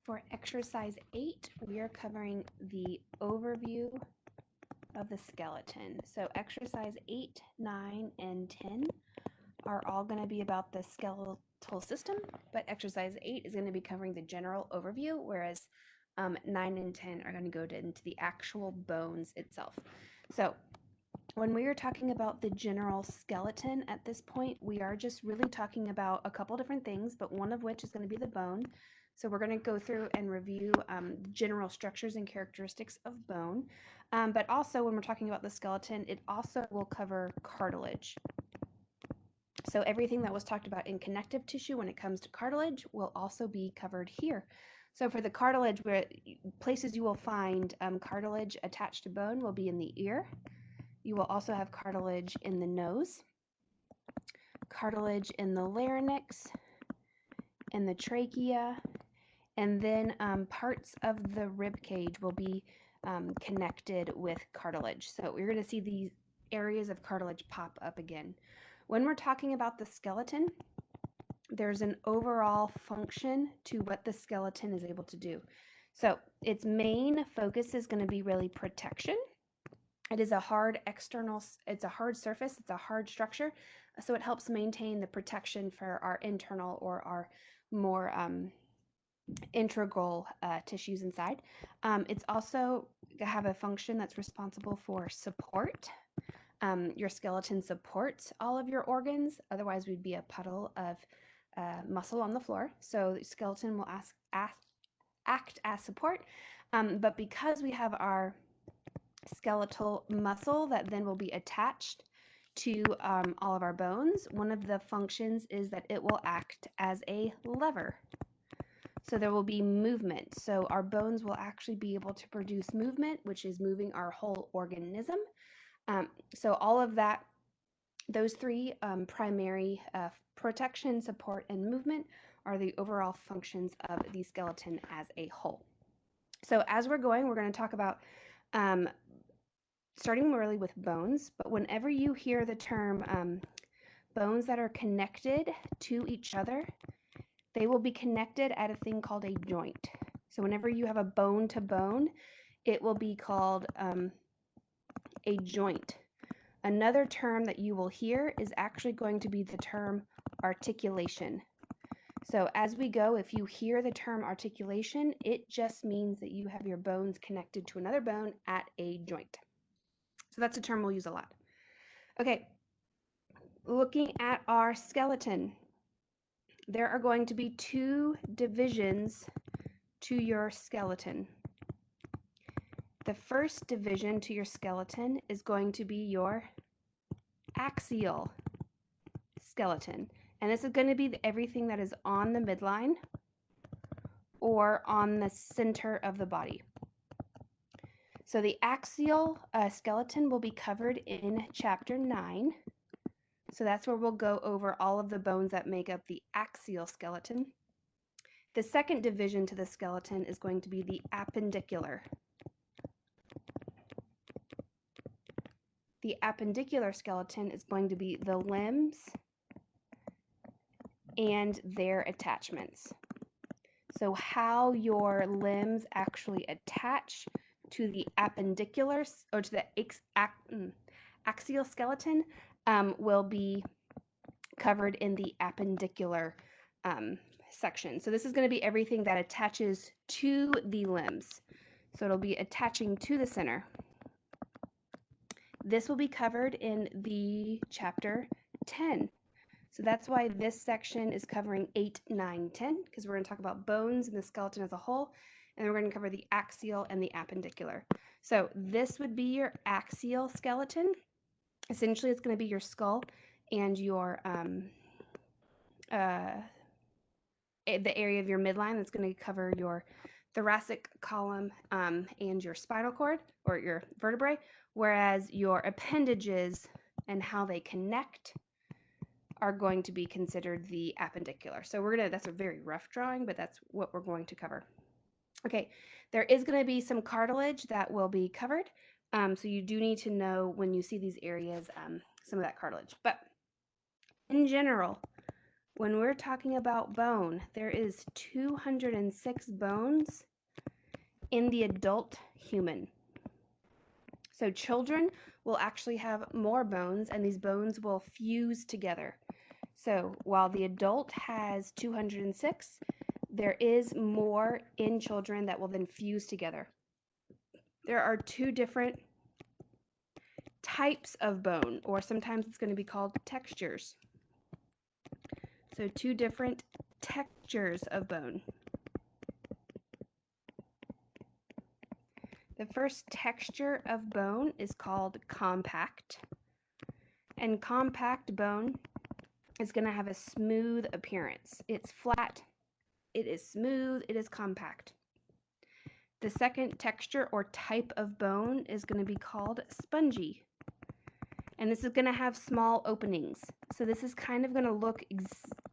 For exercise 8, we are covering the overview of the skeleton. So exercise 8, 9, and 10 are all going to be about the skeletal system, but exercise 8 is going to be covering the general overview, whereas 9 and 10 are going to go into the actual bones itself. So when we are talking about the general skeleton at this point, we are just really talking about a couple different things, but one of which is going to be the bone. So we're going to go through and review general structures and characteristics of bone. But also when we're talking about the skeleton, it also will cover cartilage. So everything that was talked about in connective tissue when it comes to cartilage will also be covered here. So for the cartilage, where places you will find cartilage attached to bone will be in the ear. You will also have cartilage in the nose, cartilage in the larynx, in the trachea, and then parts of the rib cage will be connected with cartilage. So we're going to see these areas of cartilage pop up again. When we're talking about the skeleton, there's an overall function to what the skeleton is able to do. So its main focus is going to be really protection. It is a hard it's a hard surface, it's a hard structure, so it helps maintain the protection for our internal or our more integral tissues inside. It's also have a function that's responsible for support. Your skeleton supports all of your organs, otherwise we'd be a puddle of muscle on the floor. So the skeleton will act as support, but because we have our skeletal muscle that then will be attached to all of our bones, one of the functions is that it will act as a lever. So there will be movement. So our bones will actually be able to produce movement, which is moving our whole organism. So all of that, those three primary protection, support, and movement are the overall functions of the skeleton as a whole. So as we're going to talk about starting really with bones, but whenever you hear the term bones that are connected to each other, they will be connected at a thing called a joint. So whenever you have a bone to bone, it will be called a joint. Another term that you will hear is actually going to be the term articulation. So as we go, if you hear the term articulation, it just means that you have your bones connected to another bone at a joint. So that's a term we'll use a lot. Okay, looking at our skeleton, there are going to be two divisions to your skeleton. The first division to your skeleton is going to be your axial skeleton. And this is going to be everything that is on the midline or on the center of the body. So the axial skeleton will be covered in chapter 9. So that's where we'll go over all of the bones that make up the axial skeleton. The second division to the skeleton is going to be the appendicular. The appendicular skeleton is going to be the limbs and their attachments. So how your limbs actually attach to the appendicular or to the axial skeleton will be covered in the appendicular section. So this is going to be everything that attaches to the limbs. So it'll be attaching to the center. This will be covered in the chapter 10. So that's why this section is covering 8, 9, 10, because we're going to talk about bones and the skeleton as a whole, and we're going to cover the axial and the appendicular. So this would be your axial skeleton. Essentially, it's going to be your skull and your the area of your midline that's going to cover your thoracic column and your spinal cord or your vertebrae, whereas your appendages and how they connect are going to be considered the appendicular. So that's a very rough drawing, but that's what we're going to cover. Okay, there is going to be some cartilage that will be covered. So you do need to know when you see these areas, some of that cartilage. But in general, When we're talking about bone, there is 206 bones in the adult human. So children will actually have more bones, and these bones will fuse together. So while the adult has 206, there is more in children that will then fuse together. There are two different types of bone, or sometimes it's going to be called textures. So two different textures of bone. The first texture of bone is called compact. And compact bone is going to have a smooth appearance. It's flat, it is smooth, it is compact. The second texture or type of bone is going to be called spongy. And this is going to have small openings. So this is kind of going to look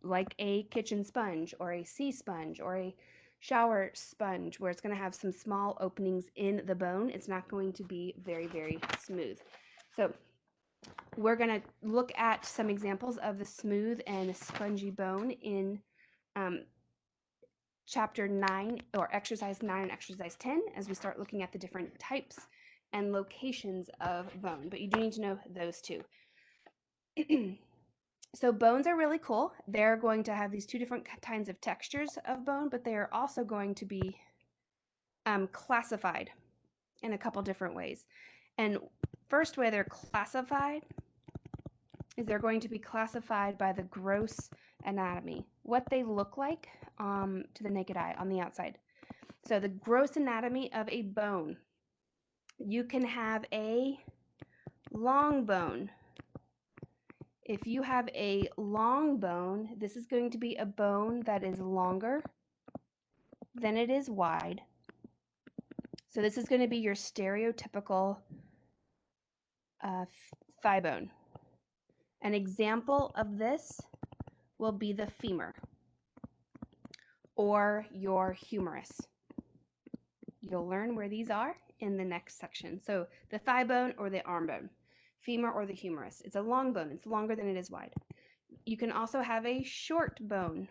like a kitchen sponge or a sea sponge or a shower sponge, where it's going to have some small openings in the bone. It's not going to be very, very smooth. So we're going to look at some examples of the smooth and spongy bone in chapter 9, or exercise 9 and exercise 10, as we start looking at the different types and locations of bone. But you do need to know those two. So bones are really cool. They're going to have these two different kinds of textures of bone, but they are also going to be classified in a couple different ways. And first way they're classified is they're going to be classified by the gross anatomy, what they look like to the naked eye on the outside. So the gross anatomy of a bone, you can have a long bone. If you have a long bone, this is going to be a bone that is longer than it is wide. So this is going to be your stereotypical thigh bone. An example of this will be the femur or your humerus. You'll learn where these are in the next section. So the thigh bone or the arm bone, femur or the humerus. It's a long bone. It's longer than it is wide. You can also have a short bone.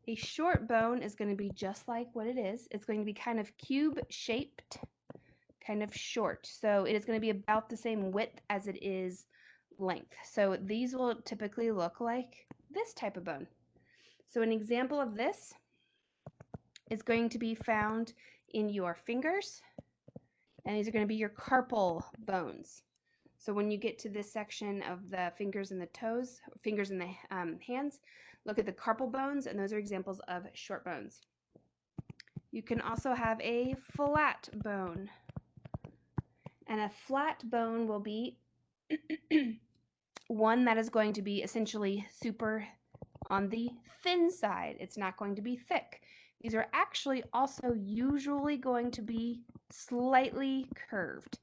A short bone is going to be just like what it is. It's going to be kind of cube-shaped, kind of short. So it is going to be about the same width as it is length. So these will typically look like this type of bone. So an example of this is going to be found in your fingers, and these are going to be your carpal bones. So when you get to this section of the fingers and the toes, fingers and the hands, look at the carpal bones, and those are examples of short bones. You can also have a flat bone. And a flat bone will be one that is going to be essentially super on the thin side. It's not going to be thick. These are actually also usually going to be slightly curved.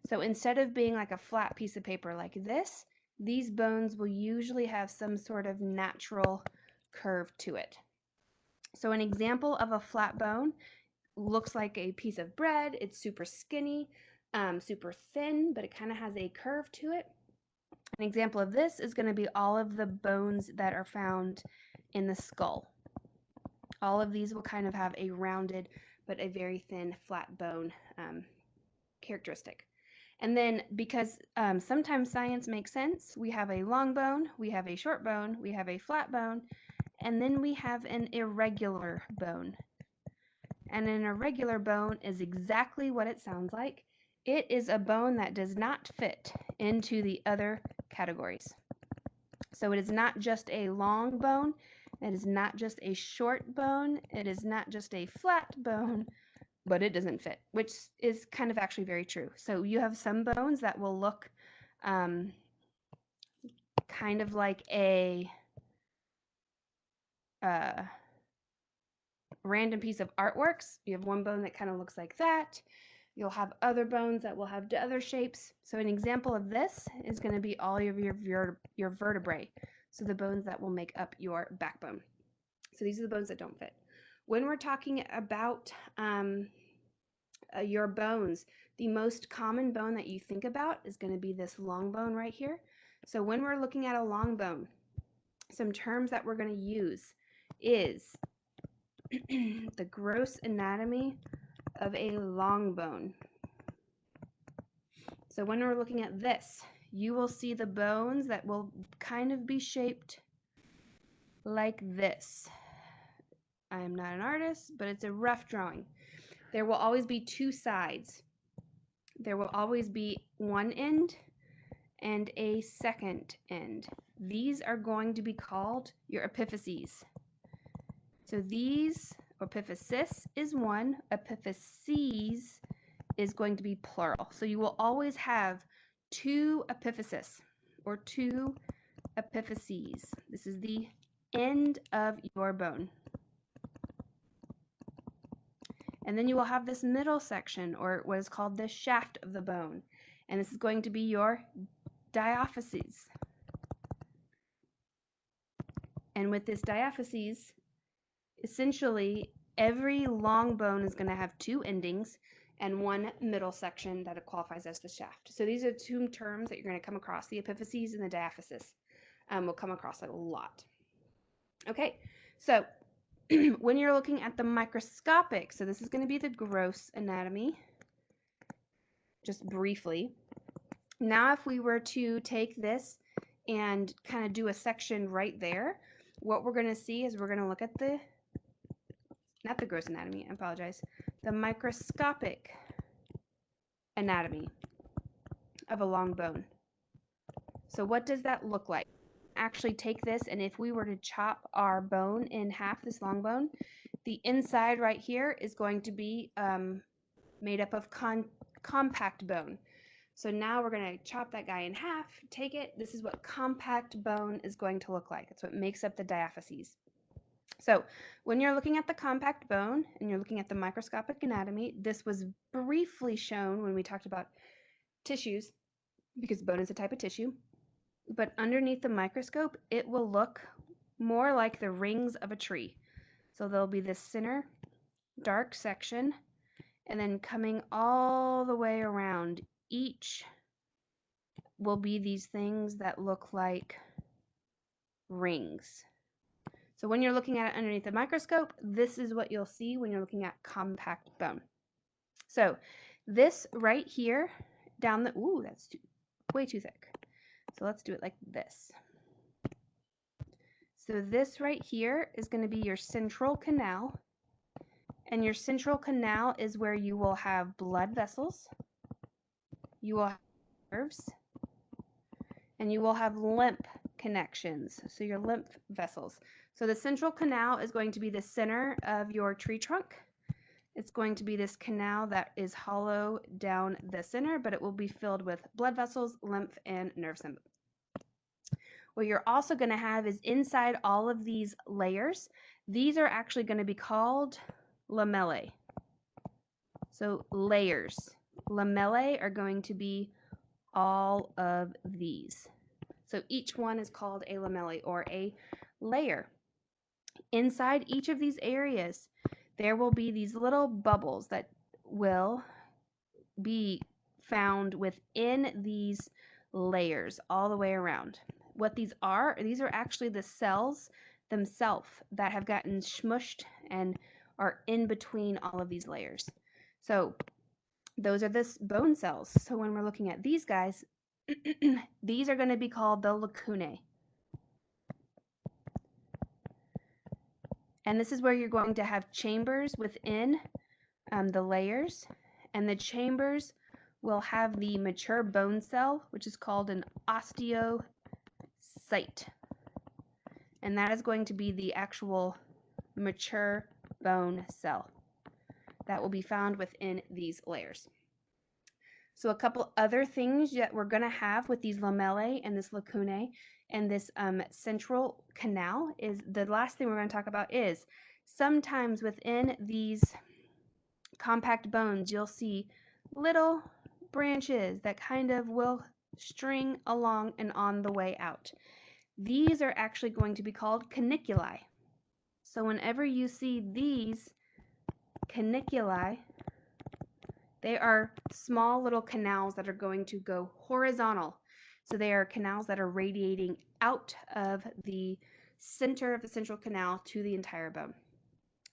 So instead of being like a flat piece of paper like this, these bones will usually have some sort of natural curve to it. So an example of a flat bone looks like a piece of bread. It's super skinny, super thin, but it kind of has a curve to it. An example of this is going to be all of the bones that are found in the skull. All of these will kind of have a rounded but a very thin flat bone characteristic. And then because sometimes science makes sense, we have a long bone, we have a short bone, we have a flat bone, and then we have an irregular bone. And an irregular bone is exactly what it sounds like. It is a bone that does not fit into the other categories. So it is not just a long bone, it is not just a short bone, it is not just a flat bone, but it doesn't fit, which is kind of actually very true. So you have some bones that will look kind of like a random piece of artworks. You have one bone that kind of looks like that. You'll have other bones that will have other shapes. So an example of this is going to be all of your vertebrae. So the bones that will make up your backbone. So these are the bones that don't fit. When we're talking about your bones, the most common bone that you think about is going to be this long bone right here. So when we're looking at a long bone, some terms that we're going to use is the gross anatomy of a long bone. So when we're looking at this, you will see the bones that will kind of be shaped like this. I am not an artist, but it's a rough drawing. There will always be two sides. There will always be one end and a second end. These are going to be called your epiphyses. So these, epiphysis is one, epiphyses is going to be plural. So you will always have two epiphysis or two epiphyses. This is the end of your bone. And then you will have this middle section, or what is called the shaft of the bone. And this is going to be your diaphyses. And with this diaphyses, essentially every long bone is going to have two endings and one middle section that qualifies as the shaft. So these are two terms that you're going to come across, the epiphyses and the diaphysis. We'll come across a lot. Okay, so when you're looking at the microscopic, so this is going to be the gross anatomy, just briefly. Now if we were to take this and kind of do a section right there, what we're going to see is we're going to look at the, not the gross anatomy, I apologize, the microscopic anatomy of a long bone. So what does that look like? Actually take this, and if we were to chop our bone in half, this long bone, the inside right here is going to be made up of compact bone. So now we're going to chop that guy in half, take it. This is what compact bone is going to look like. It's what makes up the diaphyses. So when you're looking at the compact bone and you're looking at the microscopic anatomy, this was briefly shown when we talked about tissues, because bone is a type of tissue. But underneath the microscope, it will look more like the rings of a tree. So there'll be this center dark section, and then coming all the way around, each will be these things that look like rings. So when you're looking at it underneath the microscope, this is what you'll see when you're looking at compact bone. So this right here down the, ooh, that's way too thick. So let's do it like this. So this right here is going to be your central canal. And your central canal is where you will have blood vessels, you will have nerves, and you will have lymph connections, so your lymph vessels. So the central canal is going to be the center of your tree trunk. It's going to be this canal that is hollow down the center, but it will be filled with blood vessels, lymph, and nerve systems. What you're also going to have is inside all of these layers, these are actually going to be called lamellae. So layers. Lamellae are going to be all of these. So each one is called a lamellae or a layer. Inside each of these areas, there will be these little bubbles that will be found within these layers all the way around. What these are actually the cells themselves that have gotten smushed and are in between all of these layers. So those are the bone cells. So when we're looking at these guys, these are going to be called the lacunae. And this is where you're going to have chambers within the layers, and the chambers will have the mature bone cell, which is called an osteocyte. And that is going to be the actual mature bone cell that will be found within these layers. So a couple other things that we're going to have with these lamellae and this lacunae and this central canal is the last thing we're going to talk about is sometimes within these compact bones, you'll see little branches that kind of will string along and on the way out. These are actually going to be called caniculi. So whenever you see these caniculi, they are small little canals that are going to go horizontal. So they are canals that are radiating out of the center of the central canal to the entire bone.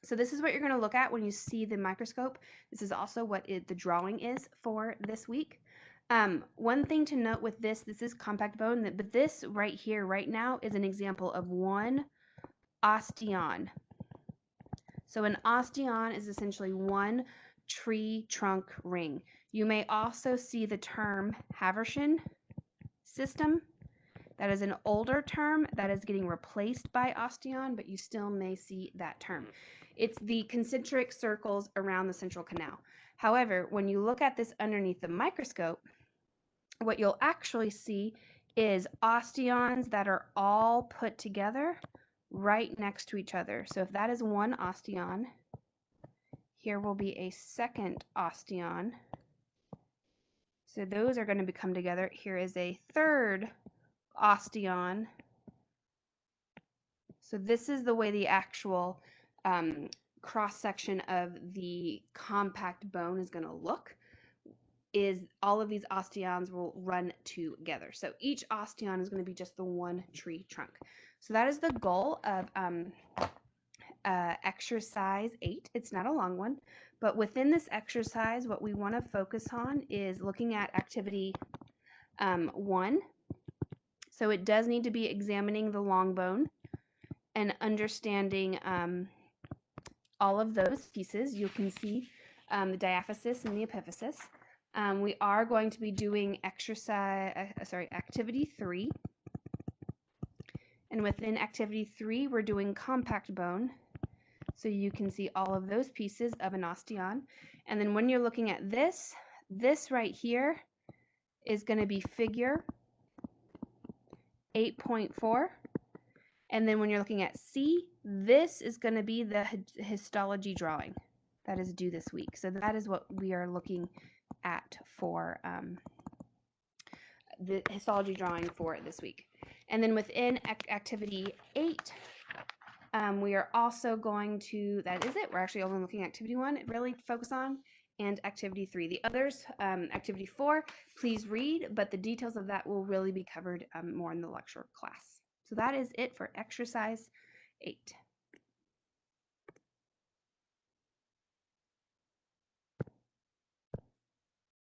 So this is what you're going to look at when you see the microscope. This is also what the drawing is for this week. One thing to note with this is compact bone, but this right here, right now, is an example of one osteon. So an osteon is essentially one tree trunk ring. You may also see the term Haversian system. That is an older term that is getting replaced by osteon, but you still may see that term. It's the concentric circles around the central canal. However, when you look at this underneath the microscope, what you'll actually see is osteons that are all put together right next to each other. So if that is one osteon, here will be a second osteon. So those are going to come together. Here is a third osteon. So this is the way the actual cross-section of the compact bone is going to look, is all of these osteons will run together. So each osteon is going to be just the one tree trunk. So that is the goal of exercise 8. It's not a long one, but within this exercise, what we want to focus on is looking at activity 1. So it does need to be examining the long bone and understanding all of those pieces. You can see the diaphysis and the epiphysis. We are going to be doing activity 3. And within activity 3, we're doing compact bone. So you can see all of those pieces of an osteon. And then when you're looking at this right here is going to be figure 8.4. And then when you're looking at C, this is going to be the histology drawing that is due this week. So that is what we are looking at for the histology drawing for this week. And then within activity 8, we are also going to, that is it, we're actually only looking at activity 1, really focus on, and activity 3. The others, activity 4, please read, but the details of that will really be covered more in the lecture class. So that is it for exercise 8.